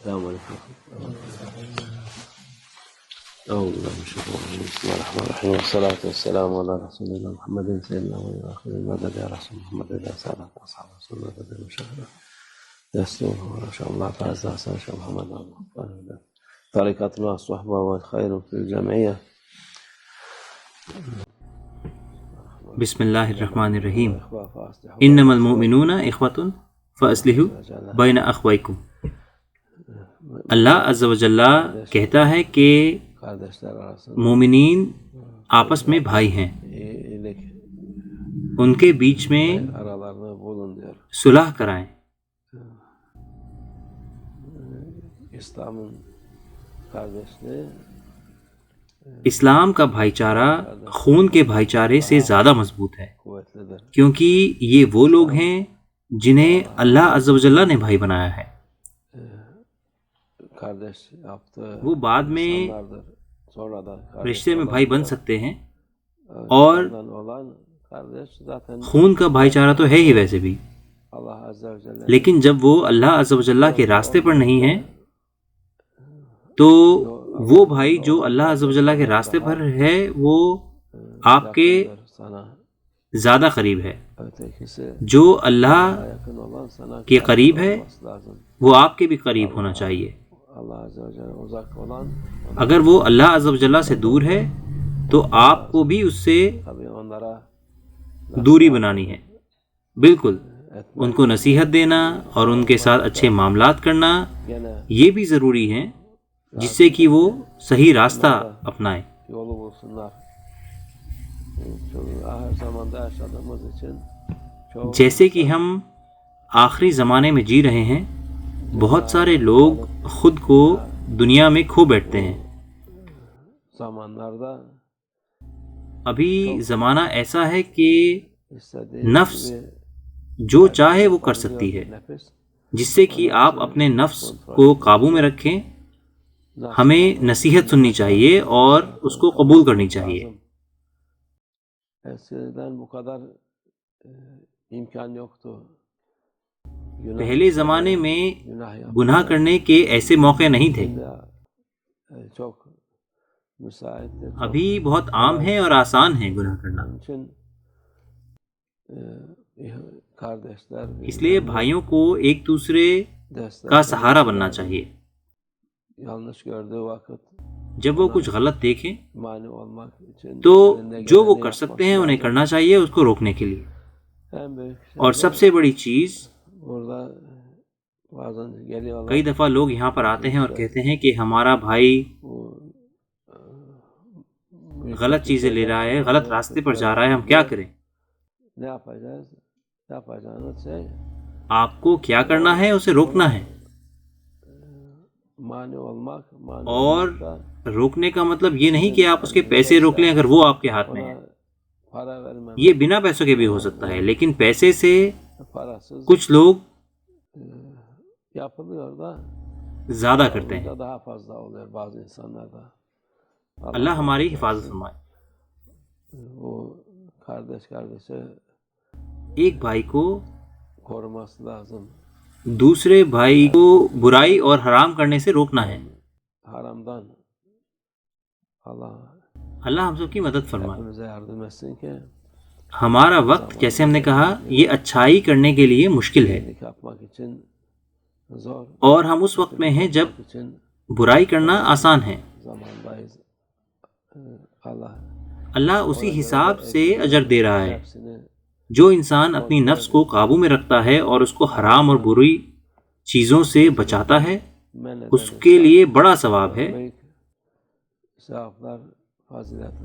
السلام علیکم. أعوذ بالله من الشيطان الرجيم. بسم الله الرحمن الرحيم والصلاة والسلام على رسول الله محمد سيدنا وآخر المدد يا رسول محمد إذا سألت أصحاب رسول الله بدل مشاهدة يسلمه إن شاء الله تعالى حسن شيخ محمد طريقة مع الصحبة والخير في الجمعية. بسم اللہ الرحمن الرحیم. انما المؤمنون اخوة فاصلحوا بین اخویکم. اللہ عز و جل کہتا ہے کہ مومنین آپس میں بھائی ہیں، ان کے بیچ میں صلح کرائیں. اسلام کا بھائی چارہ خون کے بھائی چارے سے زیادہ مضبوط ہے، کیونکہ یہ وہ لوگ ہیں جنہیں اللہ عز و جل نے بھائی بنایا ہے. وہ بعد میں رشتے میں بھائی بن سکتے ہیں، اور خون کا بھائی چارہ تو ہے ہی ویسے بھی، لیکن جب وہ اللہ عز و جل کے راستے پر نہیں ہیں تو وہ بھائی جو اللہ عز و جل کے راستے پر ہے وہ آپ کے زیادہ قریب ہے. جو اللہ کے قریب ہے وہ آپ کے بھی قریب ہونا چاہیے. اگر وہ اللہ عز و جل سے دور ہے تو آپ کو بھی اس سے دوری بنانی ہے. بالکل ان کو نصیحت دینا اور ان کے ساتھ اچھے معاملات کرنا یہ بھی ضروری ہے، جس سے کہ وہ صحیح راستہ اپنائیں. جیسے کہ ہم آخری زمانے میں جی رہے ہیں، بہت سارے لوگ خود کو دنیا میں کھو بیٹھتے ہیں. ابھی زمانہ ایسا ہے کہ نفس جو چاہے وہ کر سکتی ہے، جس سے کہ آپ اپنے نفس کو قابو میں رکھیں. ہمیں نصیحت سننی چاہیے اور اس کو قبول کرنی چاہیے. پہلے زمانے میں گناہ کرنے کے ایسے موقع نہیں تھے، ابھی بہت عام ہے اور آسان ہے گناہ کرنا. اس لیے بھائیوں کو ایک دوسرے کا سہارا بننا چاہیے. جب وہ کچھ غلط دیکھیں تو جو وہ کر سکتے ہیں انہیں کرنا چاہیے اس کو روکنے کے لیے. اور سب سے بڑی چیز، کئی دفعہ لوگ یہاں پر آتے ہیں اور کہتے ہیں کہ ہمارا بھائی غلط چیزیں لے رہا ہے، غلط راستے پر جا رہا ہے، ہم کیا کریں؟ آپ کو کیا کرنا ہے؟ اسے روکنا ہے. اور روکنے کا مطلب یہ نہیں کہ آپ اس کے پیسے روک لیں اگر وہ آپ کے ہاتھ میں ہے. یہ بنا پیسوں کے بھی ہو سکتا ہے، لیکن پیسے سے کچھ لوگ زیادہ کرتے ہیں. اللہ ہماری حفاظت فرمائے. ایک بھائی کو دوسرے بھائی کو برائی اور حرام کرنے سے روکنا ہے. اللہ ہم سب کی مدد فرمائے. ہمارا وقت، جیسے ہم نے کہا، یہ اچھائی کرنے کے لیے مشکل ہے، اور ہم اس وقت میں ہیں جب برائی کرنا آسان ہے. اللہ اسی حساب سے اجر دے رہا ہے. جو انسان اپنی نفس کو قابو میں رکھتا ہے اور اس کو حرام اور بری چیزوں سے بچاتا ہے، اس کے لیے بڑا ثواب ہے.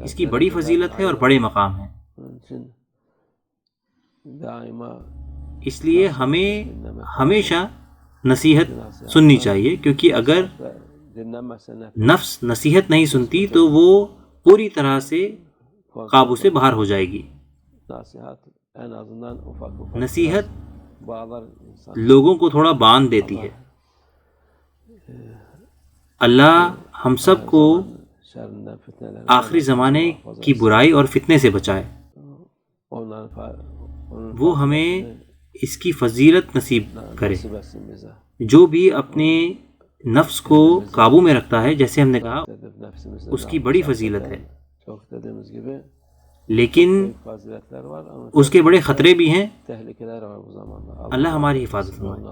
اس کی بڑی فضیلت ہے اور بڑے مقام ہے. اس لیے ہمیں ہمیشہ نصیحت سننی چاہیے، کیونکہ اگر نفس نصیحت نہیں سنتی تو وہ پوری طرح سے قابو سے باہر ہو جائے گی. نصیحت لوگوں کو تھوڑا باندھ دیتی ہے. اللہ ہم سب کو آخری زمانے کی برائی اور فتنے سے بچائے. وہ ہمیں اس کی فضیلت نصیب کرے. جو بھی اپنے نفس کو قابو میں رکھتا ہے، جیسے ہم نے کہا اس کی بڑی فضیلت ہے، لیکن اس کے بڑے خطرے بھی ہیں۔ اللہ ہماری حفاظت فرمائے۔